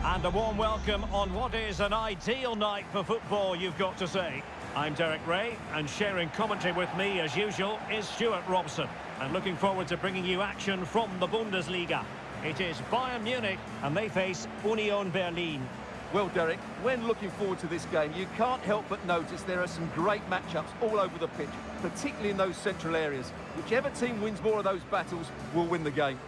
And a warm welcome on what is an ideal night for football, you've got to say. I'm Derek Ray, and sharing commentary with me, as usual, is Stuart Robson. And looking forward to bringing you action from the Bundesliga. It is Bayern Munich, and they face Union Berlin. Well, Derek, when looking forward to this game, you can't help but notice there are some great matchups all over the pitch, particularly in those central areas. Whichever team wins more of those battles will win the game.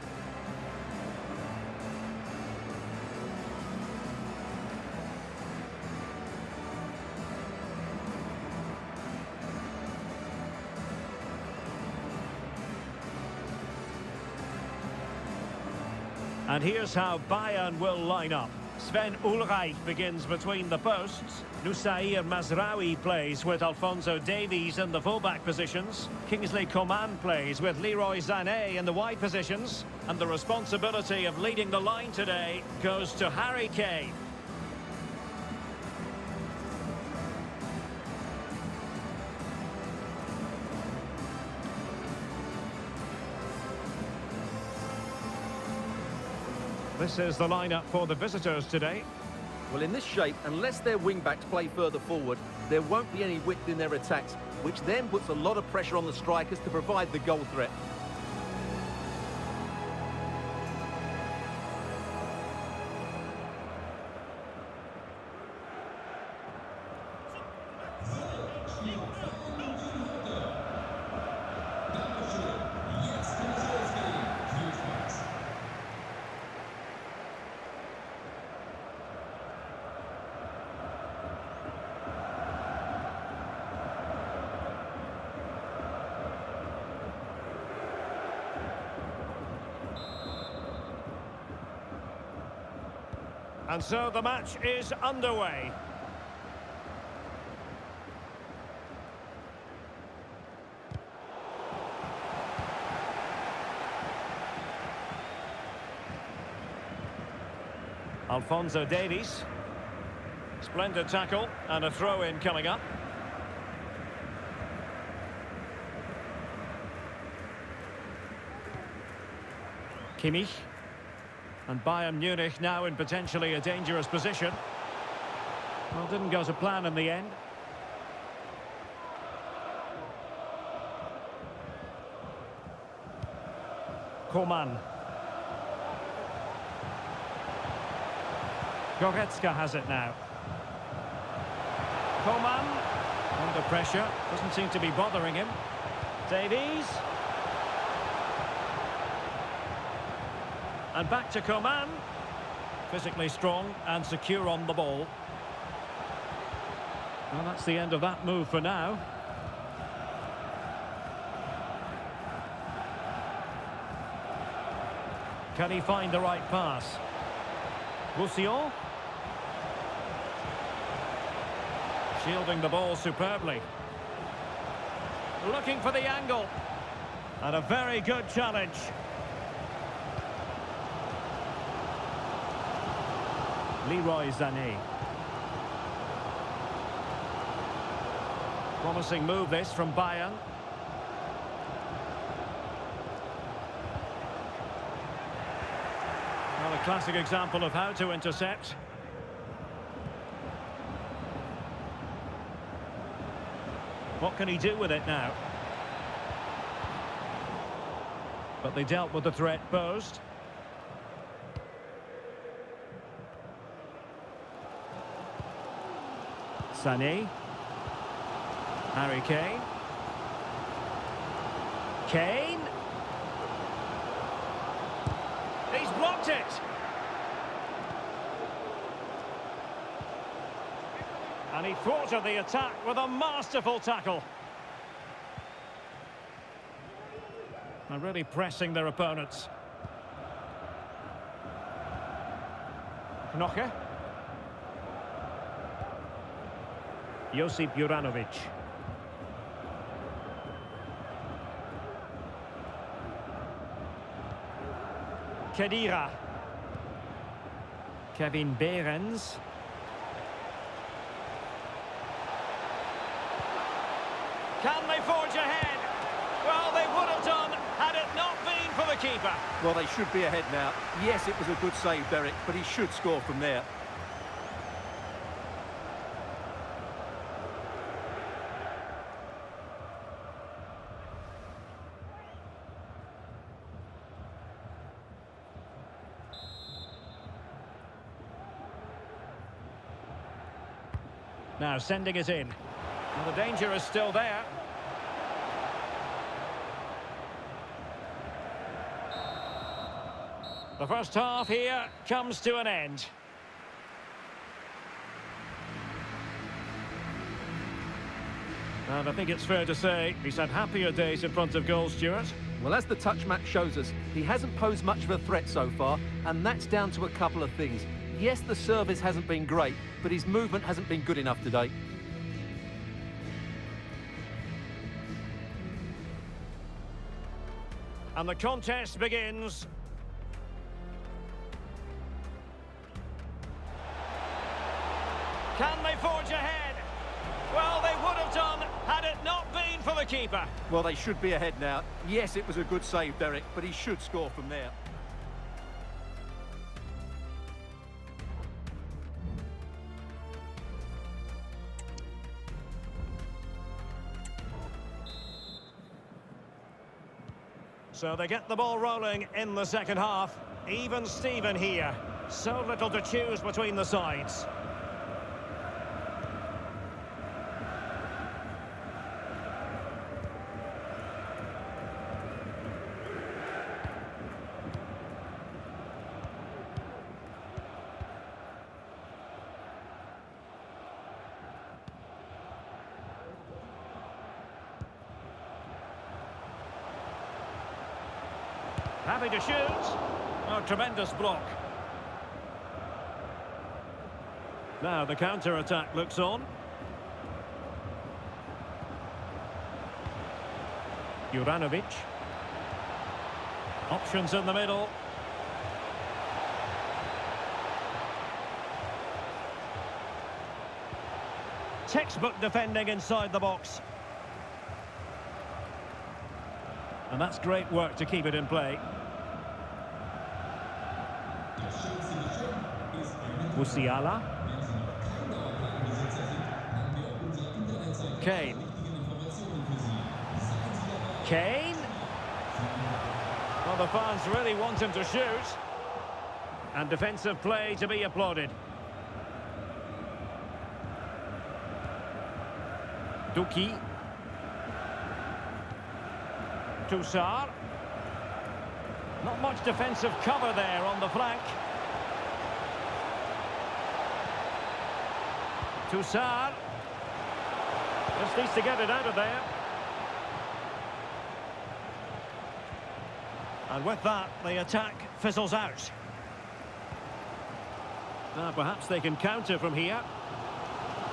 And here's how Bayern will line up. Sven Ulreich begins between the posts. Nusair Mazraoui plays with Alphonso Davies in the fullback positions. Kingsley Coman plays with Leroy Sané in the wide positions. And the responsibility of leading the line today goes to Harry Kane. This is the lineup for the visitors today. Well, in this shape, unless their wing-backs play further forward, there won't be any width in their attacks, which then puts a lot of pressure on the strikers to provide the goal threat. And so the match is underway. Alphonso Davies. Splendid tackle and a throw-in coming up. Kimmich. And Bayern Munich now in potentially a dangerous position. Well, didn't go to plan in the end. Coman. Goretzka has it now. Coman. Under pressure. Doesn't seem to be bothering him. Davies. And back to Coman. Physically strong and secure on the ball. Well, that's the end of that move for now. Can he find the right pass? Roussillon. Shielding the ball superbly. Looking for the angle. And a very good challenge. Leroy Sané. Promising move this from Bayern. Well, a classic example of how to intercept. What can he do with it now? But they dealt with the threat posed. Sané. Harry Kane. Kane. He's blocked it. And he thwarted the attack with a masterful tackle. And really pressing their opponents. Knoche. Josip Juranovic. Khedira. Kevin Behrens. Can they forge ahead? Well, they would have done had it not been for the keeper. Well, they should be ahead now. Yes, it was a good save, Derek, but he should score from there. Now sending it in. Well, the danger is still there. The first half here comes to an end. And I think it's fair to say he's had happier days in front of goal, Stuart. Well, as the touch match shows us, he hasn't posed much of a threat so far, and that's down to a couple of things. Yes, the service hasn't been great, but his movement hasn't been good enough today. And the contest begins. Can they forge ahead? Well, they would have done had it not been for the keeper. Well, they should be ahead now. Yes, it was a good save, Derek, but he should score from there. So they get the ball rolling in the second half. Even Steven here. So little to choose between the sides. Happy to shoot. Oh, tremendous block. Now the counter-attack looks on. Juranovic. Options in the middle. Textbook defending inside the box. And that's great work to keep it in play. Musiala. Kane. Kane. Well, the fans really want him to shoot. And defensive play to be applauded. Duki. Toussaint. Not much defensive cover there on the flank. Toussaint. Just needs to get it out of there. And with that, the attack fizzles out. Now perhaps they can counter from here.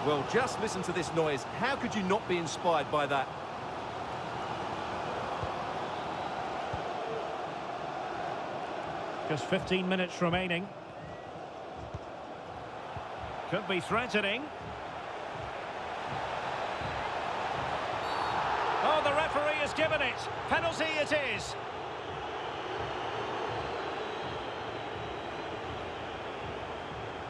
Well, just listen to this noise. How could you not be inspired by that? Just 15 minutes remaining. Could be threatening. Oh, the referee has given it. Penalty it is.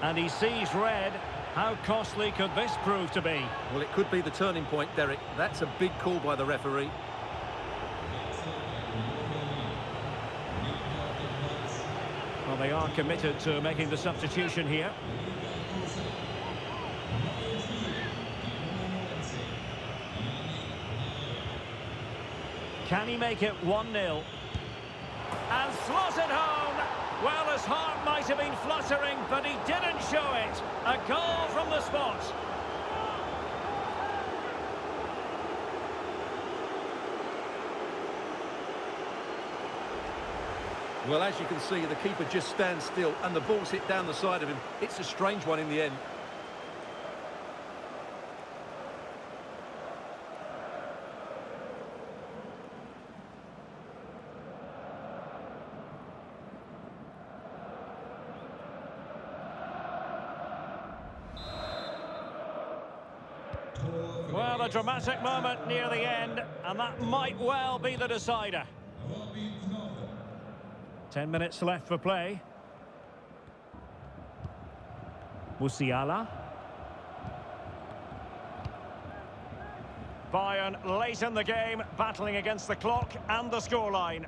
And he sees red. How costly could this prove to be? Well, it could be the turning point, Derek. That's a big call by the referee. Well, they are committed to making the substitution here. Can he make it 1-0? And slotted home! Well, his heart might have been fluttering, but he didn't show it. A goal from the spot. Well, as you can see, the keeper just stands still and the ball's hit down the side of him. It's a strange one in the end. Well, a dramatic moment near the end, and that might well be the decider. 10 minutes left for play. Musiala. Bayern late in the game, battling against the clock and the scoreline.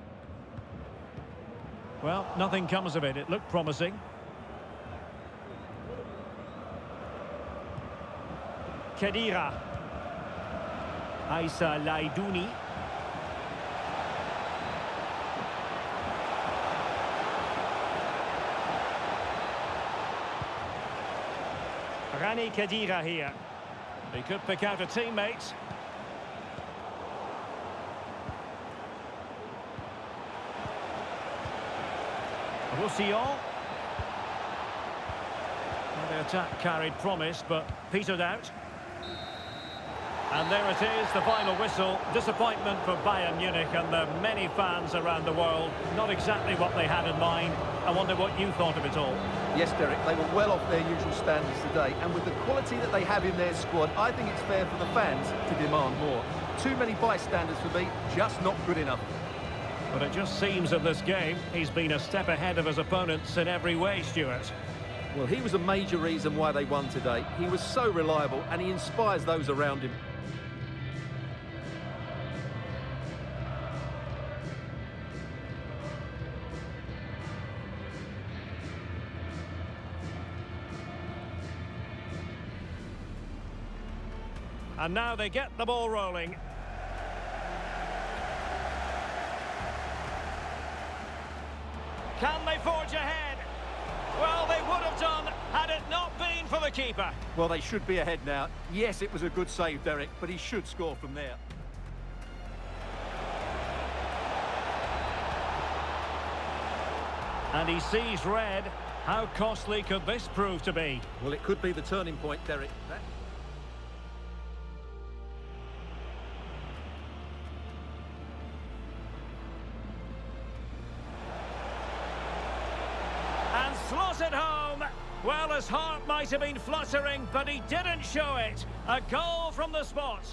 Well, nothing comes of it. It looked promising. Khedira. Aissa Laidouni. Rani Khedira here. He could pick out a teammate. Roussillon. Well, the attack carried promise, but petered out. And there it is, the final whistle. Disappointment for Bayern Munich and the many fans around the world. Not exactly what they had in mind. I wonder what you thought of it all. Yes, Derek, they were well off their usual standards today, and with the quality that they have in their squad, I think it's fair for the fans to demand more. Too many bystanders for me, just not good enough. But it just seems in this game, he's been a step ahead of his opponents in every way, Stuart. Well, he was a major reason why they won today. He was so reliable, and he inspires those around him. And now they get the ball rolling. Can they forge ahead? Well, they would have done had it not been for the keeper. Well, they should be ahead now. Yes, it was a good save, Derek, but he should score from there. And he sees red. How costly could this prove to be? Well, it could be the turning point, Derek. And slotted home. Well, his heart might have been fluttering, but he didn't show it. A goal from the spot.